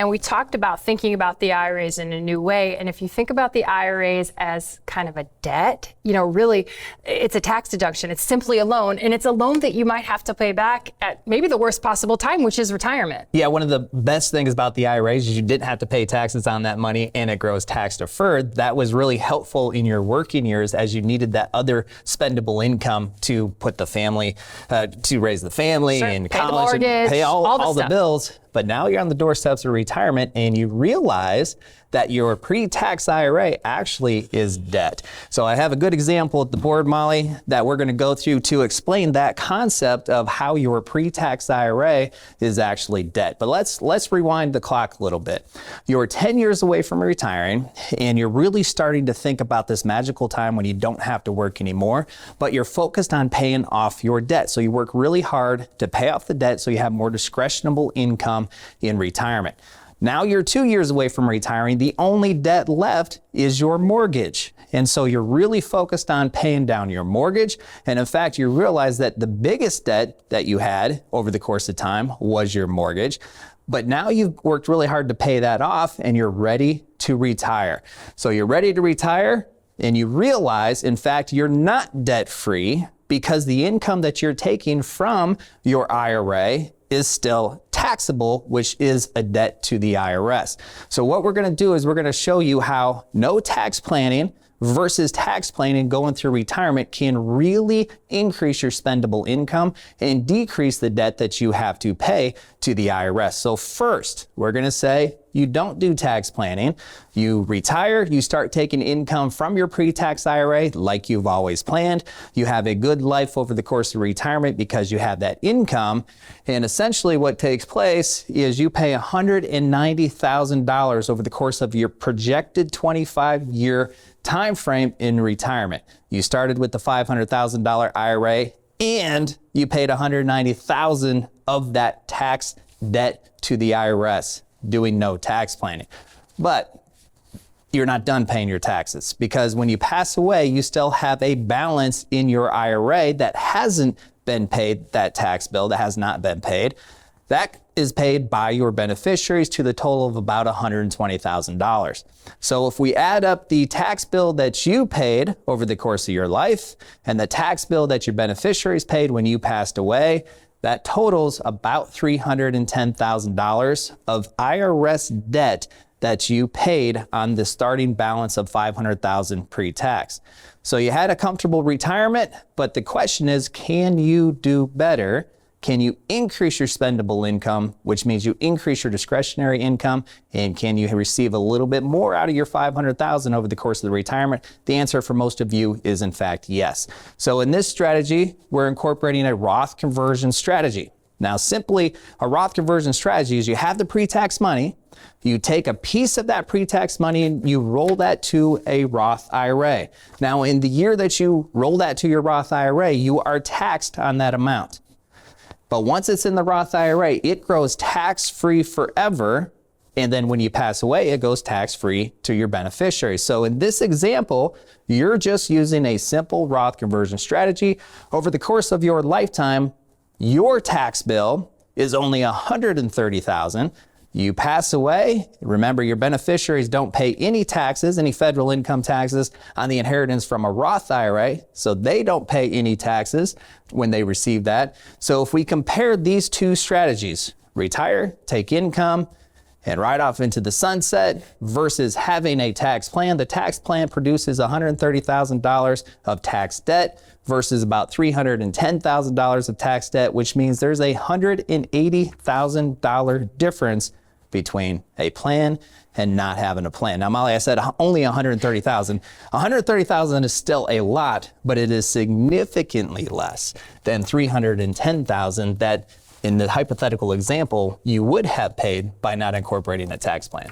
And we talked about thinking about the IRAs in a new way. And if you think about the IRAs as kind of a debt, really it's a tax deduction. It's simply a loan, and it's a loan that you might have to pay back at maybe the worst possible time, which is retirement. Yeah, one of the best things about the IRAs is you didn't have to pay taxes on that money, and it grows tax deferred. That was really helpful in your working years as you needed that other spendable income to put the family, to raise the family and pay college the mortgage, and pay all the stuff. bills. But now you're on the doorsteps of retirement and you realize that your pre-tax IRA actually is debt. So I have a good example at the board, Molly, that we're going to go through to explain that concept of how your pre-tax IRA is actually debt. But let's rewind the clock a little bit. You're 10 years away from retiring and you're really starting to think about this magical time when you don't have to work anymore, but you're focused on paying off your debt. So you work really hard to pay off the debt so you have more discretionable income in retirement. Now you're 2 years away from retiring. The only debt left is your mortgage. And so you're really focused on paying down your mortgage. And in fact, you realize that the biggest debt that you had over the course of time was your mortgage. But now you've worked really hard to pay that off and you're ready to retire. So you're ready to retire and you realize, in fact, you're not debt free because the income that you're taking from your IRA is still taxable, which is a debt to the IRS. So what we're going to do is we're going to show you how no tax planning versus tax planning going through retirement can really increase your spendable income and decrease the debt that you have to pay to the IRS. So first, we're going to say you don't do tax planning. You retire, you start taking income from your pre-tax IRA like you've always planned. You have a good life over the course of retirement because you have that income. And essentially what takes place is you pay $190,000 over the course of your projected 25-year time frame in retirement. You started with the $500,000 IRA and you paid $190,000 of that tax debt to the IRS doing no tax planning. But you're not done paying your taxes because when you pass away, you still have a balance in your IRA that hasn't been paid, that tax bill that has not been paid. That is paid by your beneficiaries to the total of about $120,000. So if we add up the tax bill that you paid over the course of your life and the tax bill that your beneficiaries paid when you passed away, that totals about $310,000 of IRS debt that you paid on the starting balance of $500,000 pre-tax. So you had a comfortable retirement, but the question is, can you do better? Can you increase your spendable income, which means you increase your discretionary income, and can you receive a little bit more out of your $500,000 over the course of the retirement? The answer for most of you is in fact yes. So in this strategy, we're incorporating a Roth conversion strategy. Now simply a Roth conversion strategy is you have the pre-tax money, you take a piece of that pre-tax money and you roll that to a Roth IRA. Now in the year that you roll that to your Roth IRA, you are taxed on that amount. But once it's in the Roth IRA, it grows tax-free forever. And then when you pass away, it goes tax-free to your beneficiaries. So in this example, you're just using a simple Roth conversion strategy. Over the course of your lifetime, your tax bill is only $130,000. You pass away, remember your beneficiaries don't pay any taxes, any federal income taxes on the inheritance from a Roth IRA, so they don't pay any taxes when they receive that. So if we compare these two strategies, retire, take income, and ride off into the sunset versus having a tax plan, the tax plan produces $130,000 of tax debt versus about $310,000 of tax debt, which means there's a $180,000 difference between a plan and not having a plan. Now, Molly, I said only $130,000. $130,000 is still a lot, but it is significantly less than $310,000 that in the hypothetical example, you would have paid by not incorporating a tax plan.